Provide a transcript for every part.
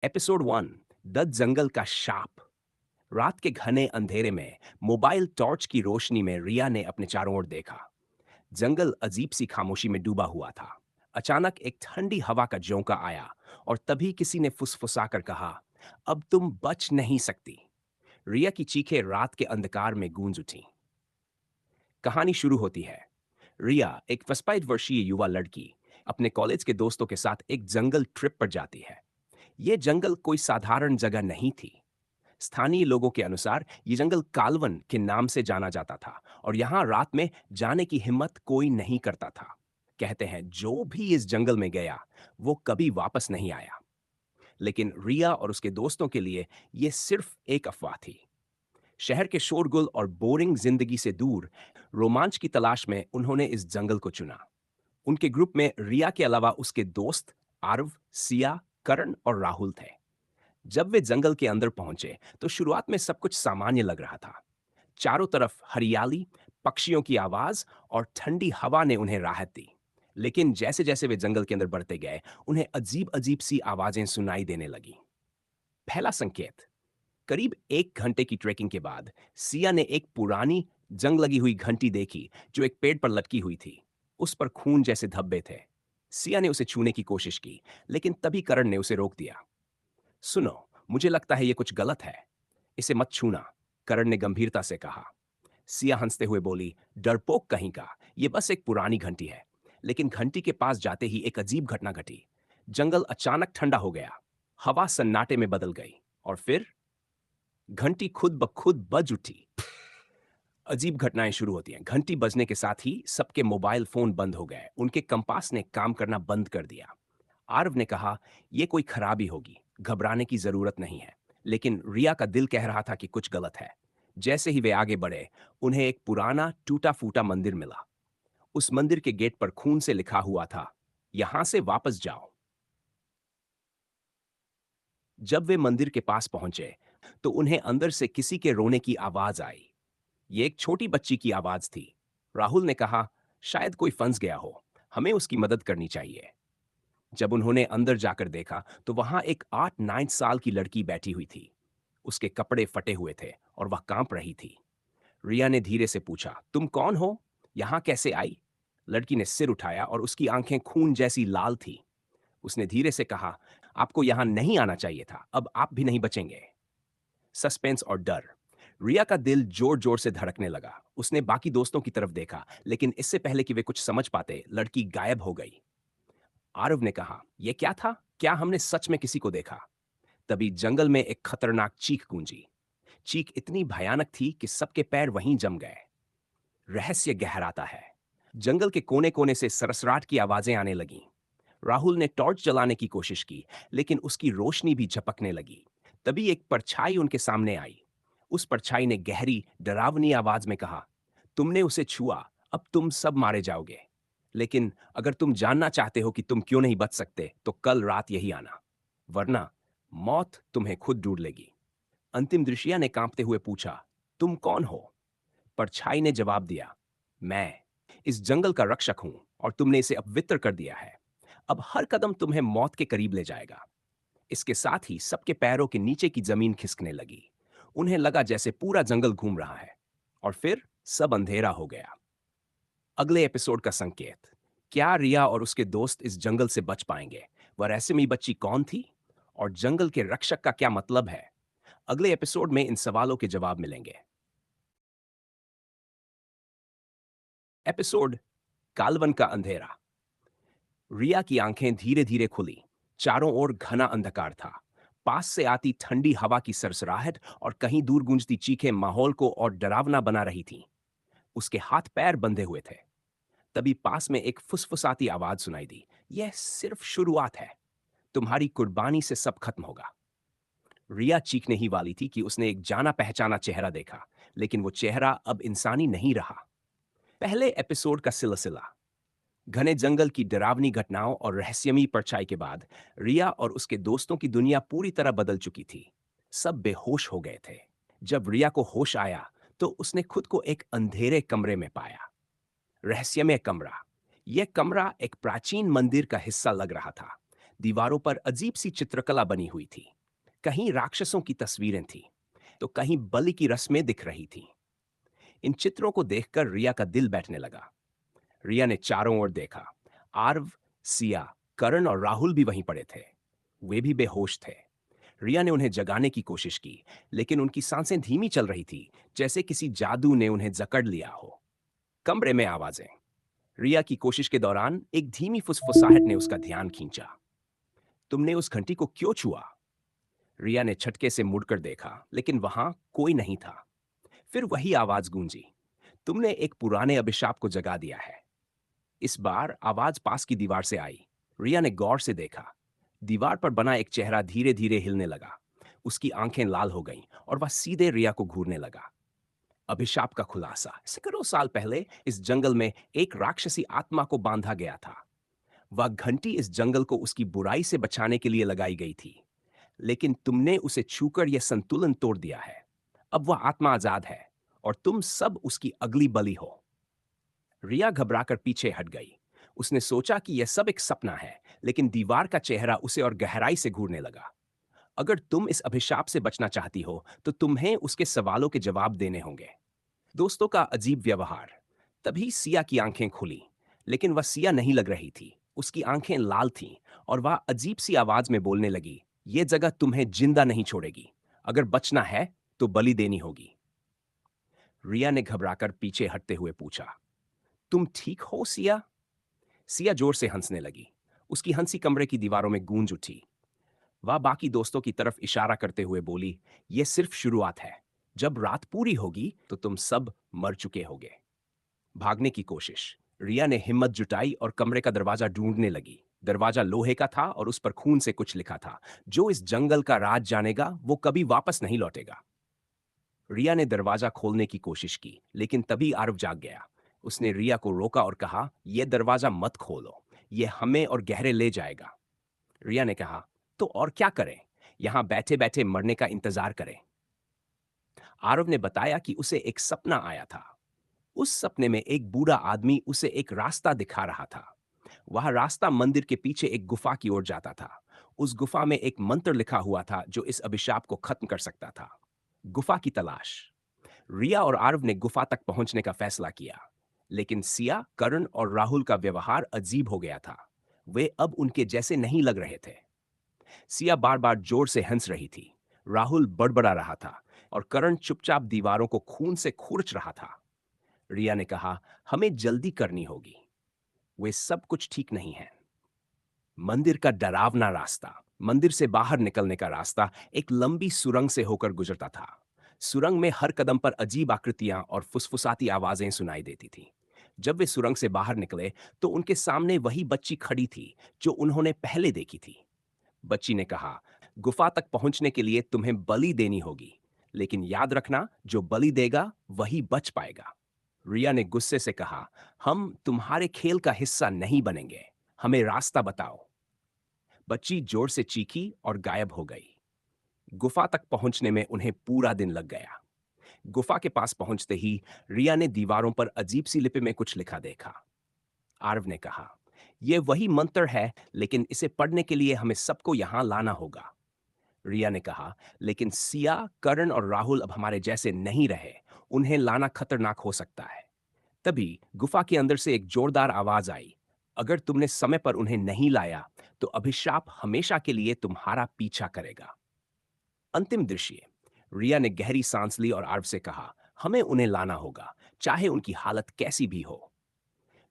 Episode 1। The jungle का शाप। रात के घने अंधेरे में मोबाइल टॉर्च की रोशनी में रिया ने अपने चारों ओर देखा। जंगल अजीब सी खामोशी में डूबा हुआ था। अचानक एक ठंडी हवा का झोंका आया और तभी किसी ने फुसफुसाकर कहा, अब तुम बच नहीं सकती। रिया की चीखें रात के अंधकार में गूंज उठी। कहानी शुरू होती है। रिया, एक 25 वर्षीय युवा लड़की, अपने कॉलेज के दोस्तों के साथ एक जंगल ट्रिप पर जाती है। यह जंगल कोई साधारण जगह नहीं थी। स्थानीय लोगों के अनुसार ये जंगल कालवन के नाम से जाना जाता था और यहाँ रात में जाने की हिम्मत कोई नहीं करता था। कहते हैं जो भी इस जंगल में गया वो कभी वापस नहीं आया। लेकिन रिया और उसके दोस्तों के लिए ये सिर्फ एक अफवाह थी। शहर के शोरगुल और बोरिंग जिंदगी से दूर रोमांच की तलाश में उन्होंने इस जंगल को चुना। उनके ग्रुप में रिया के अलावा उसके दोस्त आरव, सिया, करण और राहुल थे। जब वे जंगल के अंदर पहुंचे तो शुरुआत में सब कुछ सामान्य लग रहा था। चारों तरफ हरियाली, पक्षियों की आवाज और ठंडी हवा ने उन्हें राहत दी। लेकिन जैसे जैसे वे जंगल के अंदर बढ़ते गए उन्हें अजीब अजीब सी आवाजें सुनाई देने लगी। पहला संकेत। करीब 1 घंटे की ट्रेकिंग के बाद सिया ने एक पुरानी जंग लगी हुई घंटी देखी जो एक पेड़ पर लटकी हुई थी। उस पर खून जैसे धब्बे थे। सिया ने उसे छूने की कोशिश की, लेकिन तभी करण ने उसे रोक दिया। सुनो, मुझे लगता है ये कुछ गलत है। इसे मत छूना, करण ने गंभीरता से कहा। सिया हंसते हुए बोली, डरपोक कहीं का, ये बस एक पुरानी घंटी है। लेकिन घंटी के पास जाते ही एक अजीब घटना घटी। जंगल अचानक ठंडा हो गया। हवा सन्नाटे में बदल गई और फिर घंटी खुद ब खुद बज उठी। अजीब घटनाएं शुरू होती हैं। घंटी बजने के साथ ही सबके मोबाइल फोन बंद हो गए। उनके कंपास ने काम करना बंद कर दिया। आरव ने कहा, यह कोई खराबी होगी, घबराने की जरूरत नहीं है। लेकिन रिया का दिल कह रहा था कि कुछ गलत है। जैसे ही वे आगे बढ़े उन्हें एक पुराना टूटा फूटा मंदिर मिला। उस मंदिर के गेट पर खून से लिखा हुआ था, यहां से वापस जाओ। जब वे मंदिर के पास पहुंचे तो उन्हें अंदर से किसी के रोने की आवाज आई। ये एक छोटी बच्ची की आवाज थी। राहुल ने कहा, शायद कोई फंस गया हो, हमें उसकी मदद करनी चाहिए। जब उन्होंने अंदर जाकर देखा तो वहां एक 8-9 साल की लड़की बैठी हुई थी। उसके कपड़े फटे हुए थे और वह कांप रही थी। रिया ने धीरे से पूछा, तुम कौन हो? यहां कैसे आई? लड़की ने सिर उठाया और उसकी आंखें खून जैसी लाल थी। उसने धीरे से कहा, आपको यहां नहीं आना चाहिए था, अब आप भी नहीं बचेंगे। सस्पेंस और डर। रिया का दिल जोर जोर से धड़कने लगा। उसने बाकी दोस्तों की तरफ देखा, लेकिन इससे पहले कि वे कुछ समझ पाते लड़की गायब हो गई। आरव ने कहा, यह क्या था? क्या हमने सच में किसी को देखा? तभी जंगल में एक खतरनाक चीख गूंजी। चीख इतनी भयानक थी कि सबके पैर वहीं जम गए। रहस्य गहराता है। जंगल के कोने कोने से सरसराट की आवाजें आने लगीं। राहुल ने टॉर्च जलाने की कोशिश की, लेकिन उसकी रोशनी भी झपकने लगी। तभी एक परछाई उनके सामने आई। उस परछाई ने गहरी, डरावनी आवाज में कहा, तुमने उसे छुआ, अब तुम सब मारे जाओगे। लेकिन अगर तुम जानना चाहते हो कि तुम क्यों नहीं बच सकते, तो कल रात यही आना, वरना मौत तुम्हें खुद ढूंढ लेगी। अंतिम दृश्या ने कांपते हुए पूछा, तुम कौन हो? परछाई ने जवाब दिया, मैं इस जंगल का रक्षक हूं और तुमने इसे अपवित्र कर दिया है। अब हर कदम तुम्हें मौत के करीब ले जाएगा। इसके साथ ही सबके पैरों के नीचे की जमीन खिसकने लगी। उन्हें लगा जैसे पूरा जंगल घूम रहा है। और फिर सब अंधेरा हो गया। अगले एपिसोड का संकेत। क्या रिया और उसके दोस्त इस जंगल से बच पाएंगे? वह रहस्यमयी बच्ची कौन थी? और जंगल के रक्षक का क्या मतलब है? अगले एपिसोड में इन सवालों के जवाब मिलेंगे। एपिसोड कालवन का अंधेरा। रिया की आंखें धीरे धीरे खुली। चारों ओर घना अंधकार था। पास से आती ठंडी हवा की सरसराहट और कहीं दूर गूंजती चीखें माहौल को और डरावना बना रही थीं। उसके हाथ पैर बंधे हुए थे। तभी पास में एक फुसफुसाती आवाज सुनाई दी, यह सिर्फ शुरुआत है, तुम्हारी कुर्बानी से सब खत्म होगा। रिया चीखने ही वाली थी कि उसने एक जाना पहचाना चेहरा देखा, लेकिन वो चेहरा अब इंसानी नहीं रहा। पहले एपिसोड का सिलसिला। घने जंगल की डरावनी घटनाओं और रहस्यमयी परछाई के बाद रिया और उसके दोस्तों की दुनिया पूरी तरह बदल चुकी थी। सब बेहोश हो गए थे। जब रिया को होश आया तो उसने खुद को एक अंधेरे कमरे में पाया। रहस्यमय कमरा। यह कमरा एक प्राचीन मंदिर का हिस्सा लग रहा था। दीवारों पर अजीब सी चित्रकला बनी हुई थी। कहीं राक्षसों की तस्वीरें थीं, तो कहीं बलि की रस्में दिख रही थीं। इन चित्रों को देखकर रिया का दिल बैठने लगा। रिया ने चारों ओर देखा। आर्व, सिया, करण और राहुल भी वहीं पड़े थे। वे भी बेहोश थे। रिया ने उन्हें जगाने की कोशिश की, लेकिन उनकी सांसें धीमी चल रही थी, जैसे किसी जादू ने उन्हें जकड़ लिया हो। कमरे में आवाजें। रिया की कोशिश के दौरान एक धीमी फुसफुसाहट ने उसका ध्यान खींचा। तुमने उस घंटी को क्यों छुआ? रिया ने झटके से मुड़कर देखा, लेकिन वहां कोई नहीं था। फिर वही आवाज गूंजी। तुमने एक पुराने अभिशाप को जगा दिया है। इस बार आवाज पास की दीवार से आई। रिया ने गौर से देखा। दीवार पर बना एक चेहरा धीरे धीरे हिलने लगा। उसकी आंखें लाल हो गईं और वह सीधे रिया को घूरने लगा। अभिशाप का खुलासा। सैकड़ों साल पहले इस जंगल में एक राक्षसी आत्मा को बांधा गया था। वह घंटी इस जंगल को उसकी बुराई से बचाने के लिए लगाई गई थी, लेकिन तुमने उसे छूकर यह संतुलन तोड़ दिया है। अब वह आत्मा आजाद है और तुम सब उसकी अगली बलि हो। रिया घबराकर पीछे हट गई। उसने सोचा कि यह सब एक सपना है, लेकिन दीवार का चेहरा उसे और गहराई से घूरने लगा। अगर तुम इस अभिशाप से बचना चाहती हो, तो तुम्हें उसके सवालों के जवाब देने होंगे। दोस्तों का अजीब व्यवहार। तभी सिया की आंखें खुली, लेकिन वह सिया नहीं लग रही थी। उसकी आंखें लाल थीं और वह अजीब सी आवाज में बोलने लगी, "यह जगह तुम्हें जिंदा नहीं छोड़ेगी। अगर बचना है तो बलि देनी होगी।" रिया ने घबराकर पीछे हटते हुए पूछा, "तुम ठीक हो सिया?" सिया जोर से हंसने लगी। उसकी हंसी कमरे की दीवारों में गूंज उठी। वह बाकी दोस्तों की तरफ इशारा करते हुए बोली, "यह सिर्फ शुरुआत है। जब रात पूरी होगी तो तुम सब मर चुके होगे।" भागने की कोशिश। रिया ने हिम्मत जुटाई और कमरे का दरवाजा ढूंढने लगी। दरवाजा लोहे का था और उस पर खून से कुछ लिखा था, "जो इस जंगल का राज जानेगा वो कभी वापस नहीं लौटेगा।" रिया ने दरवाजा खोलने की कोशिश की, लेकिन तभी आरव जाग गया। उसने रिया को रोका और कहा, "यह दरवाजा मत खोलो। यह हमें और गहरे ले जाएगा।" रिया ने कहा, "तो और क्या करें? यहां बैठे बैठे मरने का इंतजार करें।" आरव ने बताया कि उसे एक सपना आया था। उस सपने में एक बूढ़ा आदमी उसे एक रास्ता दिखा रहा था। वह रास्ता मंदिर के पीछे एक गुफा की ओर जाता था। उस गुफा में एक मंत्र लिखा हुआ था जो इस अभिशाप को खत्म कर सकता था। गुफा की तलाश। रिया और आरव ने गुफा तक पहुंचने का फैसला किया, लेकिन सिया, करण और राहुल का व्यवहार अजीब हो गया था। वे अब उनके जैसे नहीं लग रहे थे। सिया बार बार जोर से हंस रही थी। राहुल बड़बड़ा रहा था और करण चुपचाप दीवारों को खून से खुरच रहा था। रिया ने कहा, "हमें जल्दी करनी होगी। वे सब कुछ ठीक नहीं है।" मंदिर का डरावना रास्ता। मंदिर से बाहर निकलने का रास्ता एक लंबी सुरंग से होकर गुजरता था। सुरंग में हर कदम पर अजीब आकृतियां और फुसफुसाती आवाजें सुनाई देती थीं। जब वे सुरंग से बाहर निकले, तो उनके सामने वही बच्ची खड़ी थी जो उन्होंने पहले देखी थी। बच्ची ने कहा, "गुफा तक पहुंचने के लिए तुम्हें बलि देनी होगी, लेकिन याद रखना, जो बलि देगा वही बच पाएगा।" रिया ने गुस्से से कहा, "हम तुम्हारे खेल का हिस्सा नहीं बनेंगे। हमें रास्ता बताओ।" बच्ची जोर से चीखी और गायब हो गई। गुफा तक पहुंचने में उन्हें पूरा दिन लग गया। गुफा के पास पहुंचते ही रिया ने दीवारों पर अजीब सी लिपि में कुछ लिखा देखा। आरव ने कहा, "यह वही मंत्र है, लेकिन इसे पढ़ने के लिए हमें सबको यहां लाना होगा।" रिया ने कहा, "लेकिन सिया, करण और राहुल अब हमारे जैसे नहीं रहे। उन्हें लाना खतरनाक हो सकता है।" तभी गुफा के अंदर से एक जोरदार आवाज आई, "अगर तुमने समय पर उन्हें नहीं लाया, तो अभिशाप हमेशा के लिए तुम्हारा पीछा करेगा।" अंतिम दृश्य। रिया ने गहरी सांस ली और आर्व से कहा, "हमें उन्हें लाना होगा, चाहे उनकी हालत कैसी भी हो।"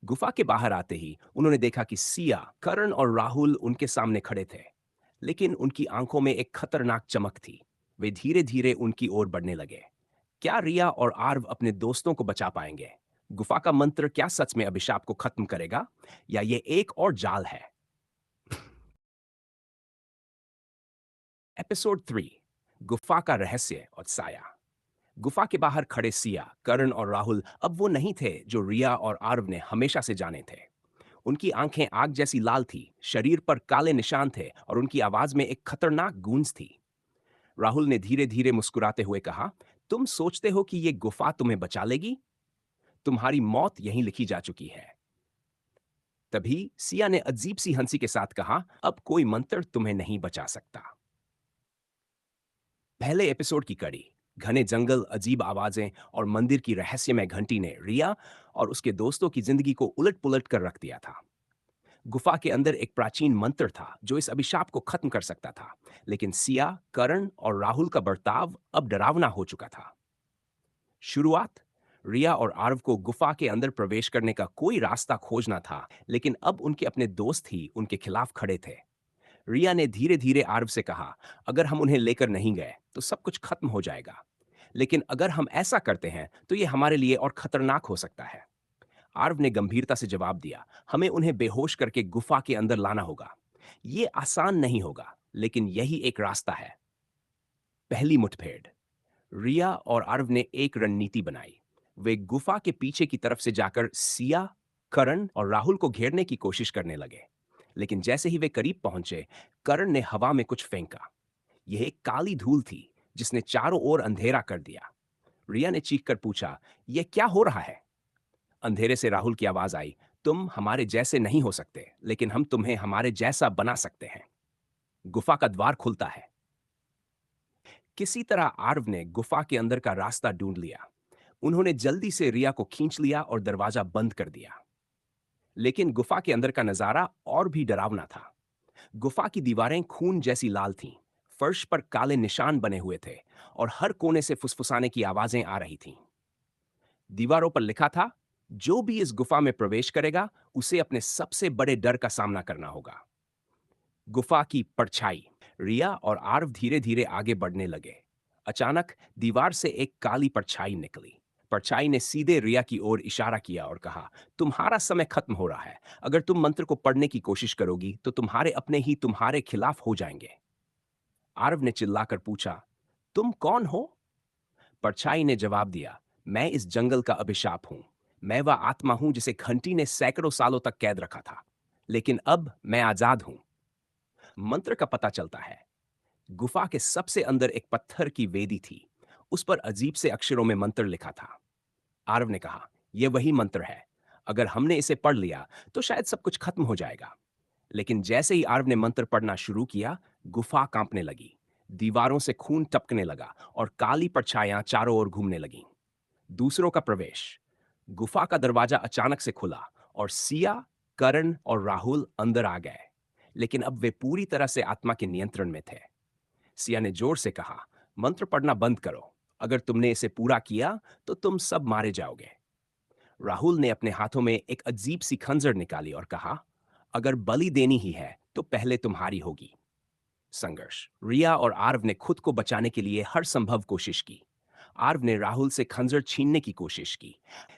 गुफा के बाहर आते ही उन्होंने देखा कि सिया, करण और राहुल उनके सामने खड़े थे, लेकिन उनकी आंखों में एक खतरनाक चमक थी। वे धीरे धीरे उनकी ओर बढ़ने लगे। क्या रिया और आर्व अपने दोस्तों को बचा पाएंगे? गुफा का मंत्र क्या सच में अभिशाप को खत्म करेगा, या ये एक और जाल है? एपिसोड 3। गुफा का रहस्य और साया। गुफा के बाहर खड़े सिया, करण और राहुल अब वो नहीं थे जो रिया और आर्व ने हमेशा से जाने थे। उनकी आंखें आग जैसी लाल थी, शरीर पर काले निशान थे और उनकी आवाज में एक खतरनाक गूंज थी। राहुल ने धीरे धीरे मुस्कुराते हुए कहा, "तुम सोचते हो कि ये गुफा तुम्हें बचा लेगी? तुम्हारी मौत यहीं लिखी जा चुकी है।" तभी सिया ने अजीब सी हंसी के साथ कहा, अब कोई मंत्र तुम्हें नहीं बचा सकता। पहले एपिसोड की कड़ी, घने जंगल, अजीब आवाजें और मंदिर की रहस्यमय घंटी ने रिया और उसके दोस्तों की जिंदगी को उलट पुलट कर रख दिया था। गुफा के अंदर एक प्राचीन मंत्र था जो इस अभिशाप को खत्म कर सकता था, लेकिन सिया, करण और राहुल का बर्ताव अब डरावना हो चुका था। शुरुआत, रिया और आरव को गुफा के अंदर प्रवेश करने का कोई रास्ता खोजना था, लेकिन अब उनके अपने दोस्त ही उनके खिलाफ खड़े थे। रिया ने धीरे धीरे आरव से कहा, अगर हम उन्हें लेकर नहीं गए तो सब कुछ खत्म हो जाएगा, लेकिन अगर हम ऐसा करते हैं तो ये हमारे लिए और खतरनाक हो सकता है। आरव ने गंभीरता से जवाब दिया, हमें उन्हें बेहोश करके गुफा के अंदर लाना होगा। ये आसान नहीं होगा, लेकिन यही एक रास्ता है। पहली मुठभेड़, रिया और आरव ने एक रणनीति बनाई। वे गुफा के पीछे की तरफ से जाकर सिया, करण और राहुल को घेरने की कोशिश करने लगे, लेकिन जैसे ही वे करीब पहुंचे, करण ने हवा में कुछ फेंका। यह एक काली धूल थी जिसने चारों ओर अंधेरा कर दिया। रिया ने चीखकर पूछा, यह क्या हो रहा है? अंधेरे से राहुल की आवाज आई, तुम हमारे जैसे नहीं हो सकते, लेकिन हम तुम्हें हमारे जैसा बना सकते हैं। गुफा का द्वार खुलता है। किसी तरह आर्व ने गुफा के अंदर का रास्ता ढूंढ लिया। उन्होंने जल्दी से रिया को खींच लिया और दरवाजा बंद कर दिया। लेकिन गुफा के अंदर का नजारा और भी डरावना था। गुफा की दीवारें खून जैसी लाल थीं, फर्श पर काले निशान बने हुए थे और हर कोने से फुसफुसाने की आवाजें आ रही थीं। दीवारों पर लिखा था, जो भी इस गुफा में प्रवेश करेगा उसे अपने सबसे बड़े डर का सामना करना होगा। गुफा की परछाई, रिया और आर्व धीरे धीरे आगे बढ़ने लगे। अचानक दीवार से एक काली परछाई निकली। परछाई ने सीधे रिया की ओर इशारा किया और कहा, तुम्हारा समय खत्म हो रहा है। अगर तुम मंत्र को पढ़ने की कोशिश करोगी तो तुम्हारे अपने ही तुम्हारे खिलाफ हो जाएंगे। आर्व ने चिल्लाकर पूछा, तुम कौन हो? परछाई ने जवाब दिया, मैं इस जंगल का अभिशाप हूं। मैं वह आत्मा हूं जिसे घंटी ने सैकड़ों सालों तक कैद रखा था, लेकिन अब मैं आजाद हूं। मंत्र का पता चलता है। गुफा के सबसे अंदर एक पत्थर की वेदी थी। उस पर अजीब से अक्षरों में मंत्र लिखा था। आरव ने कहा, यह वही मंत्र है। अगर हमने इसे पढ़ लिया तो शायद सब कुछ खत्म हो जाएगा। लेकिन जैसे ही आरव ने मंत्र पढ़ना शुरू किया, गुफा कांपने लगी। दीवारों से खून टपकने लगा और काली परछायां चारों ओर घूमने लगीं। दूसरों का प्रवेश, गुफा का दरवाजा अचानक से खुला और सिया, करण और राहुल अंदर आ गए। लेकिन अब वे पूरी तरह से आत्मा के नियंत्रण में थे। सिया ने जोर से कहा, मंत्र पढ़ना बंद करो। अगर तुमने इसे पूरा किया तो तुम सब मारे जाओगे। राहुल ने अपने हाथों में एक अजीब सी खंजर निकाली और कहा, अगर बलि देनी ही है तो पहले तुम्हारी होगी। संघर्ष, रिया और आर्व ने खुद को बचाने के लिए हर संभव कोशिश की। आर्व ने राहुल से खंजर छीनने की कोशिश की,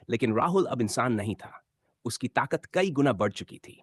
लेकिन राहुल अब इंसान नहीं था। उसकी ताकत कई गुना बढ़ चुकी थी।